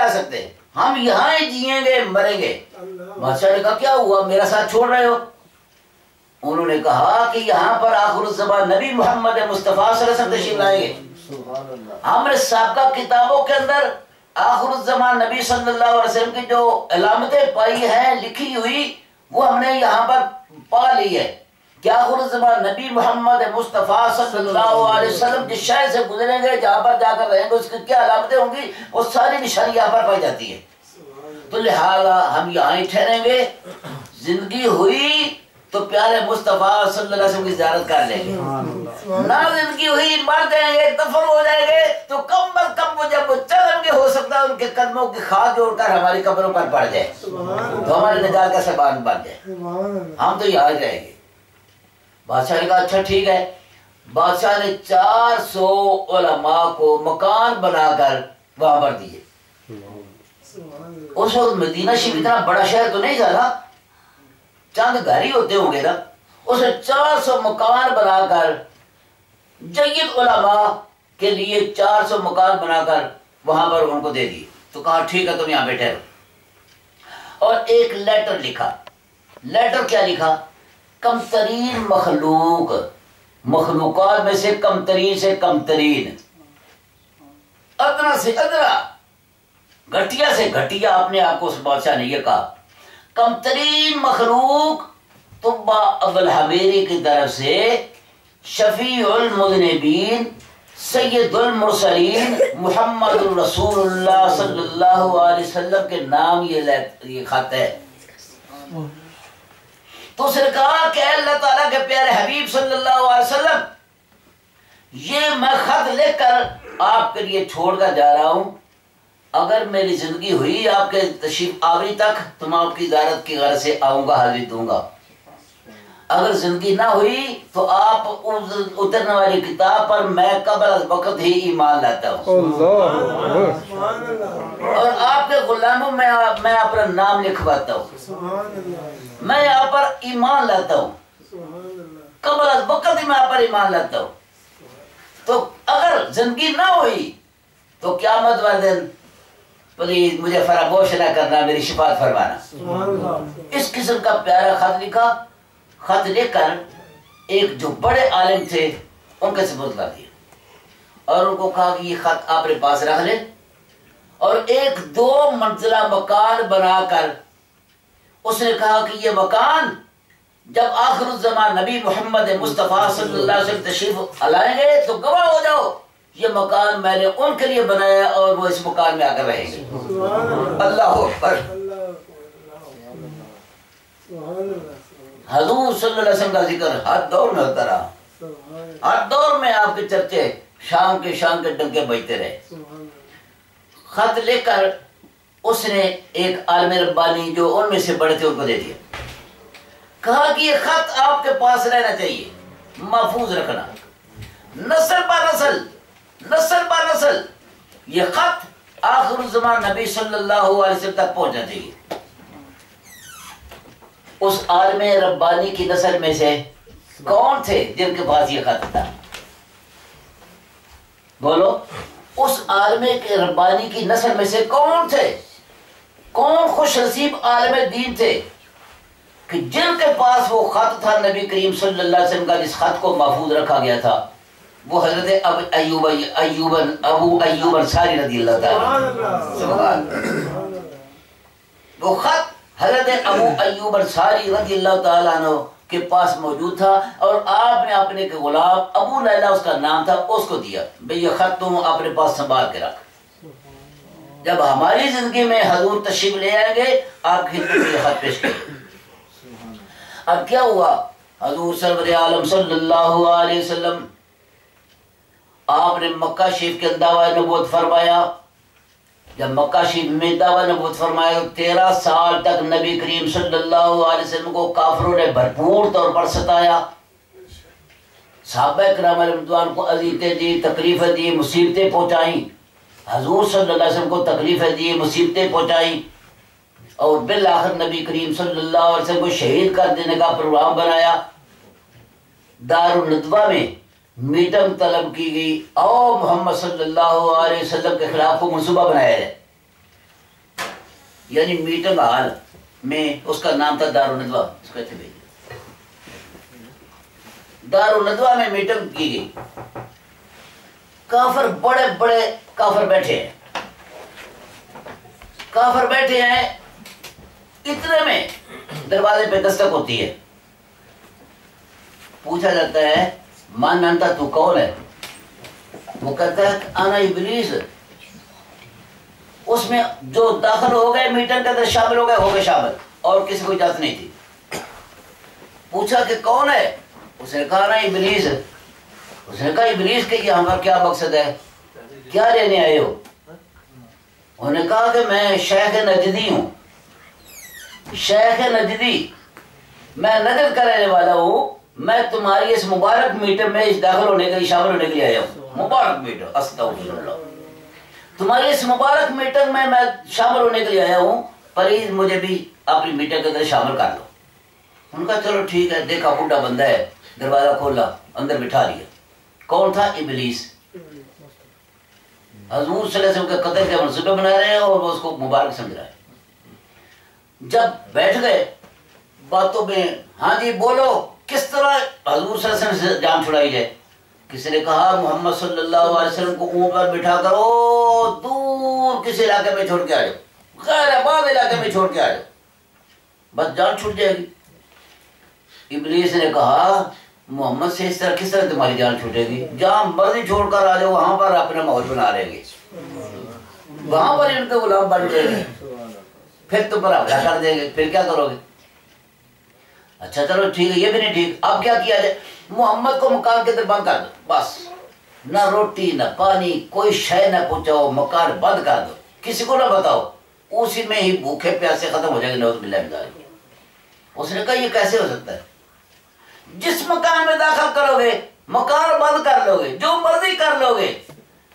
جا سکتے, ہم یہاں ہی جیئیں گے مریں گے. بادشاہ نے کہا کیا ہوا, میرا ساتھ چھوڑ رہے ہو؟ انہوں نے کہا کہ یہاں پر آخر الزمان نبی محمد مصطفیٰ صلی اللہ علیہ وسلم تشریف لائیں گے. ہم نے سابقہ کتابوں کے اندر آخر الزمان نبی صلی اللہ علیہ وسلم کی جو علامتیں پائی ہیں لکھی ہوئی, وہ ہم نے یہاں پر پا لی ہے. کیا آخر الزمان نبی محمد مصطفیٰ صلی اللہ علیہ وسلم جس شہر سے گزریں گے, جہاں پر جا کر رہیں گے, اس کی کیا علامتیں ہوں گی, وہ ساری نشانی یہاں پر پائی جاتی ہے. تو لہذا ہم یہاں ہی ٹھہریں گے, زندگی ہوئی تو پیارے مصطفیٰ صلی اللہ علیہ وسلم کی زیارت کر لیں گے, نہ زندگی ہوئی مر جائیں گے, دفن ہو جائیں گے, تو کم از کم وہ جب وہ چلیں گے ہو سکتا ہے ان کے قدموں کی خاک جوڑ کر ہماری قبروں پر پڑ جائے, تو ہمارے نجات کا سبب بن جائے. ہم تو یہاں رہیں گے. بادشاہ نے کہا اچھا ٹھیک ہے. بادشاہ نے 400 علماء کو مکان بنا کر وہاں پر دیے. اس وقت مدینہ شریف اتنا بڑا شہر تو نہیں تھا نا, چند گھر ہی ہوتے ہوں گے نا. اس نے 400 مکان بنا کر جید علماء کے لیے 400 مکان بنا کر وہاں پر ان کو دے دیے. تو کہا ٹھیک ہے تم یہاں بیٹھے رہو. اور ایک لیٹر لکھا. لیٹر کیا لکھا؟ کم ترین مخلوق, مخلوقات میں سے کم ترین, ادنا سے ادنا, گھٹیا سے گھٹیا, اپنے آپ کو اس بادشاہ نے یہ کہا کم ترین مخلوق طبع ابوالحمیری کی طرف سے شفیع المذنبین سید المرسلین محمد رسول اللہ صلی اللہ علیہ وسلم کے نام یہ خط ہے. تو اس نے کہا کہ اللہ تعالیٰ کے پیارے حبیب صلی اللہ علیہ وسلم, یہ میں خط لکھ کر آپ کے لیے چھوڑ کر جا رہا ہوں. اگر میری زندگی ہوئی آپ کے تشریف آوری تک تو میں آپ کی زیارت کی غرض سے آؤں گا, حاضری دوں گا. اگر زندگی نہ ہوئی تو آپ اترنے والی کتاب پر میں قبل از وقت ہی ایمان لاتا ہوں, اور آپ کے غلاموں میں اپنا نام لکھواتا ہوں, میں آپ پر ایمان لاتا ہوں, قبل از وقت ہی میں آپ پر ایمان لاتا ہوں. تو اگر زندگی نہ ہوئی تو قیامت والے دن پلیز مجھے فراموش نہ کرنا, میری شفاعت فرمانا. اس قسم کا پیارا خط لکھا. خط لکھ کر ایک جو بڑے عالم تھے ان کے سپرد کر دیا, اور ان کو کہا کہ یہ خط آپ نے پاس رکھ لیں, اور ایک 2 منزلہ مکان بنا کر اس نے کہا کہ یہ مکان جب آخر الزمان نبی محمد مصطفیٰ صلی اللہ علیہ وسلم تشریف لائیں گے تو گواہ ہو جاؤ, یہ مکان میں نے ان کے لیے بنایا اور وہ اس مکان میں آ کر رہیں گے. اللہ اکبر. حضور صلی اللہ علیہ وسلم کا ذکر ہر دور میں ہوتا رہا, ہر دور میں آپ کے چرچے شام کے ڈنکے بجتے رہے. خط لے کر اس نے ایک عالم ربانی جو ان میں سے بڑے تھے ان کو دے دیا. کہا کہ یہ خط آپ کے پاس رہنا چاہیے, محفوظ رکھنا, نسل بہ نسل یہ خط آخر الزمان نبی صلی اللہ علیہ وسلم تک پہنچنا چاہیے. اس عالم ربانی کی نسل میں سے کون تھے جن کے پاس یہ خط تھا؟ بولو, اس عالم ربانی کی نسل میں سے کون تھے, کون خوش نصیب عالم دین تھے کہ جن کے پاس وہ خط تھا نبی کریم صلی اللہ علیہ وسلم کا, جس خط کو محفوظ رکھا گیا تھا. وہ حضرت ابو ایوب انصاری رضی اللہ تعالیٰ. وہ خط حضرت ابو ایوب انصاری رضی اللہ تعالیٰ عنہ کے پاس موجود تھا, اور آپ نے اپنے کے غلام ابو لیلہ اس کا نام تھا, اس کو دیا بھئی یہ خط تم اپنے پاس سنبھال کے رکھ. جب ہماری زندگی میں حضور تشریف لے آئیں گے آپ کی خدمت میں یہ خط پیش کریں. اب کیا ہوا, حضور سرور عالم صلی اللہ علیہ وسلم آپ نے مکہ شریف کے دعویٰ نبوت فرمایا. جب مکہ شریف میں دعویٰ نبوت فرمایا تو 13 سال تک نبی کریم صلی اللہ علیہ وسلم کو کافروں نے بھرپور طور پر ستایا. صحابہ کرام علیہ رضوان کو اذیتیں دی, تکلیفیں دی, مصیبتیں پہنچائیں. حضور صلی اللہ علیہ وسلم کو تکلیفیں دی, مصیبتیں پہنچائیں, اور بالآخر نبی کریم صلی اللہ علیہ وسلم کو شہید کر دینے کا پروگرام بنایا. دارالندوہ میں میٹنگ طلب کی گئی اور محمد صلی اللہ علیہ وسلم کے خلاف کو منصوبہ بنایا جائے. یعنی میٹنگ ہال میں، اس کا نام تھا دارالندوہ، اس کو ایسے بھیج دارالندوہ میں میٹنگ کی گئی، کافر بڑے بڑے کافر بیٹھے ہیں، کافر بیٹھے ہیں، اتنے میں دروازے پہ دستک ہوتی ہے، پوچھا جاتا ہے من انتا، تو کون ہے؟ وہ کہتا ہے انا ابلیس۔ اس میں جو داخل ہو گئے میٹنگ کے اندر شامل ہو گئے شامل، اور کسی کو اجازت نہیں تھی۔ پوچھا کہ کون ہے؟ اس نے کہا نا ابلیس۔ اس نے کہا ابلیس کے یہاں پر کیا مقصد ہے، کیا لینے آئے ہو؟ انہوں نے کہا کہ میں شیخ نجدی ہوں، شیخ نجدی، میں نجد کا رہنے والا ہوں، میں تمہاری اس مبارک میٹنگ میں داخل ہونے کے لیے، شامل ہونے کے لیے آیا ہوں۔ مبارک میٹنگ، استغفر اللہ، تمہاری اس مبارک میٹنگ میں شامل ہونے کے لیے آیا ہوں، پلیز مجھے بھی اپنی میٹنگ کے اندر شامل کر دو۔ ان کا چلو ٹھیک ہے، دیکھا بڈھا بندہ ہے، دروازہ کھولا، اندر بٹھا لیا۔ کون تھا؟ ابلیس۔ حضور صلی اللہ علیہ وسلم کے قتل کے منصوبے بنا رہے ہیں اور وہ اس کو مبارک سمجھ رہا ہے۔ جب بیٹھ گئے باتوں میں، ہاں جی بولو کس طرح حضور صلی اللہ علیہ وسلم سے جان چھڑائی جائے؟ کسی نے کہا محمد صلی اللہ علیہ وسلم کو اونٹ پر بٹھا کر دور کسی علاقے میں چھوڑ کے آ جاؤ، غیر آباد علاقے میں چھوڑ کے آ جاؤ، بس جان چھوٹ جائے گی۔ ابلیس نے کہا محمد سے اس طرح کس طرح تمہاری جان چھوٹے گی؟ جہاں مرضی چھوڑ کر آ جاؤ، وہاں پر اپنا ماحول بنا لیں گے، وہاں پر ان کے غلام بن جائیں گے، پھر تم پر حملہ کر دیں گے، پھر کیا کرو گے؟ اچھا چلو ٹھیک ہے، یہ بھی نہیں ٹھیک، اب کیا کیا جائے؟ محمد کو مکان کے اندر بند کر دو، بس نہ روٹی نہ پانی، کوئی شے نہ پہنچاؤ، مکان بند کر دو، کسی کو نہ بتاؤ، اسی میں ہی بھوکے پیاسے ختم ہو جائیں گے، نعوذ باللہ من ذالک۔ اس نے کہا یہ کیسے ہو سکتا ہے؟ جس مکان میں داخل کرو گے مکان بند کر لو گے، جو مرضی کر لو گے،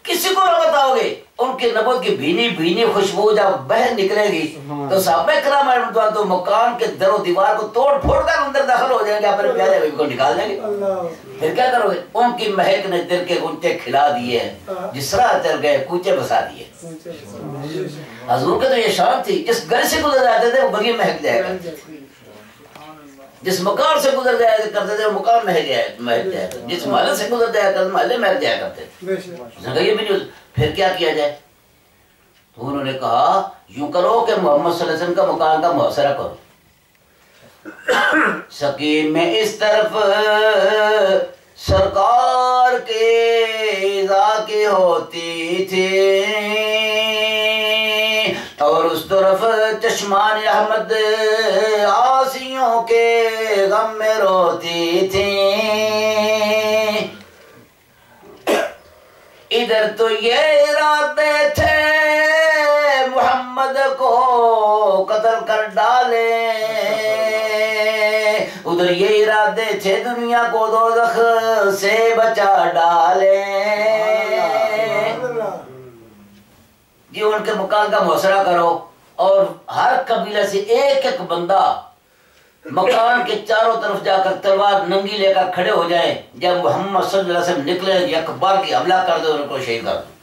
کسی کو نہ بتاؤ گے، ان کی نبوت کی بھینی بھینی خوشبو جب باہر نکلے گی تو صحابہ کرام رضوان تو مکان کے در و دیوار کو توڑ پھوڑ کر اندر داخل ہو جائیں گے، اپنے پیارے حبیب کو نکال دیں گے۔ پھر کیا کرو گے؟ ان کی مہک نے دل کے گنچے کھلا دیے ہیں، جس راہ چل گئے کوچے بسا دیے۔ حضور کے تو یہ شان تھی، جس گھر سے گزر جاتے تھے وہ بگی مہک جائے گا، جس مکان سے گزر جایا کرتے تھے وہ مکان مہک جایا، جس محلے سے گزر جایا کرتے محلے مہک جایا کرتے تھے۔ یہ بھی نہیں، پھر کیا کیا جائے؟ تو انہوں نے کہا یوں کرو کہ محمد صلی اللہ علیہ وسلم کا مکان کا محاصرہ کرو، سکیم میں اس طرف سرکار کے ذاکے ہوتی تھی اور اس طرف چشمان احمد آسیوں کے غم میں روتی تھی، ادھر تو یہ ارادے تھے محمد کو قتل کر ڈالے، ادھر یہ ارادے تھے دنیا کو دوزخ سے بچا ڈالے۔ یہ ان کے مکان کا محاصرہ کرو اور ہر قبیلے سے ایک ایک بندہ مکان کے چاروں طرف جا کر تلوار ننگی لے کر کھڑے ہو جائیں، جب محمد صلی اللہ علیہ وسلم نکلے یک بار کی حملہ کر دو، ان کو شہید کر دو۔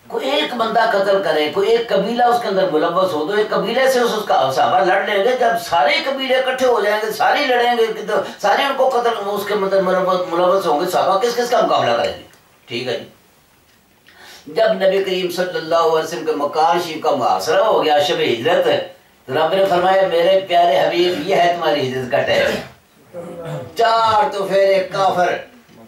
کوئی ایک بندہ قتل کرے، کوئی ایک قبیلہ اس کے اندر ملوث ہو، تو ایک قبیلے سے اس کا صحابہ لڑ لیں گے، جب سارے قبیلے اکٹھے ہو جائیں گے سارے لڑیں گے، تو سارے ان کو قتل اس کے ملوث ہوں گے، صحابہ کس کس کا مقابلہ کریں گے؟ ٹھیک ہے جی۔ جب نبی کریم صلی اللہ علیہ وسلم کے مکان شریف کا محاصرہ ہو گیا، شب ہجرت، تو رب نے فرمایا میرے پیارے حبیب یہ ہے تمہاری ہجرت کا ٹائم۔ چار تو پھر کافر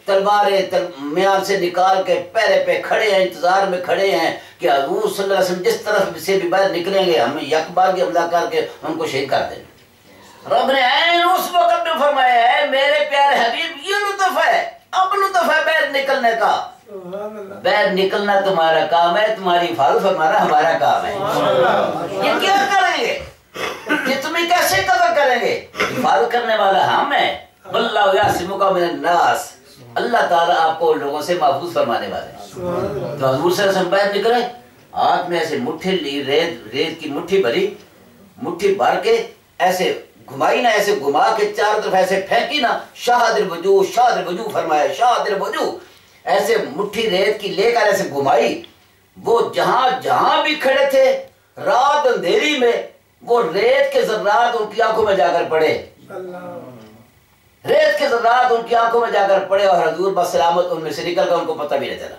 تلواریں میان سے نکال کے پیرے پہ کھڑے ہیں، انتظار میں کھڑے ہیں کہ حضور صلی اللہ علیہ وسلم جس طرف سے بھی باہر نکلیں گے ہمیں یک بار کی حملہ کر کے ان کو شہید کر دیں گے۔ رب نے عین اس وقت میں فرمایا ہے میرے پیارے حبیب یہ لطف ہے، اب لطف ہے باہر نکلنے کا، باہر نکلنا تمہارا کام ہے، تمہاری حفاظت فرمانا ہمارا کام ہے۔ یہ کیا کریں گے؟ یہ تمہیں کیسے قدر کریں گے؟ حفاظت کرنے والا ہم ہیں، واللہ یعصمک من الناس، اللہ تعالیٰ آپ کو لوگوں سے محفوظ فرمانے والے ہیں۔ تو حضور صلی اللہ علیہ وسلم باہر نکلے، ہاتھ میں ایسے مٹھی لی، ریت کی مٹھی بھری، مٹھی بھر کے ایسے گھمائی نا، ایسے گھما کے چاروں طرف ایسے پھینکی نا، شاہد الوجوہ، شاہد الوجوہ فرمایا، شاہد الوجوہ، ایسے مٹھی ریت کی لے کر ایسے گھمائی، وہ جہاں جہاں بھی کھڑے تھے رات اندھیری میں وہ ریت کے ذرات ان کی آنکھوں میں جا کر پڑے، ریت کے ذرات ان کی آنکھوں میں جا کر پڑے، اور حضور بسلامت ان میں سے نکل کر ان کو پتہ بھی نہ چلا۔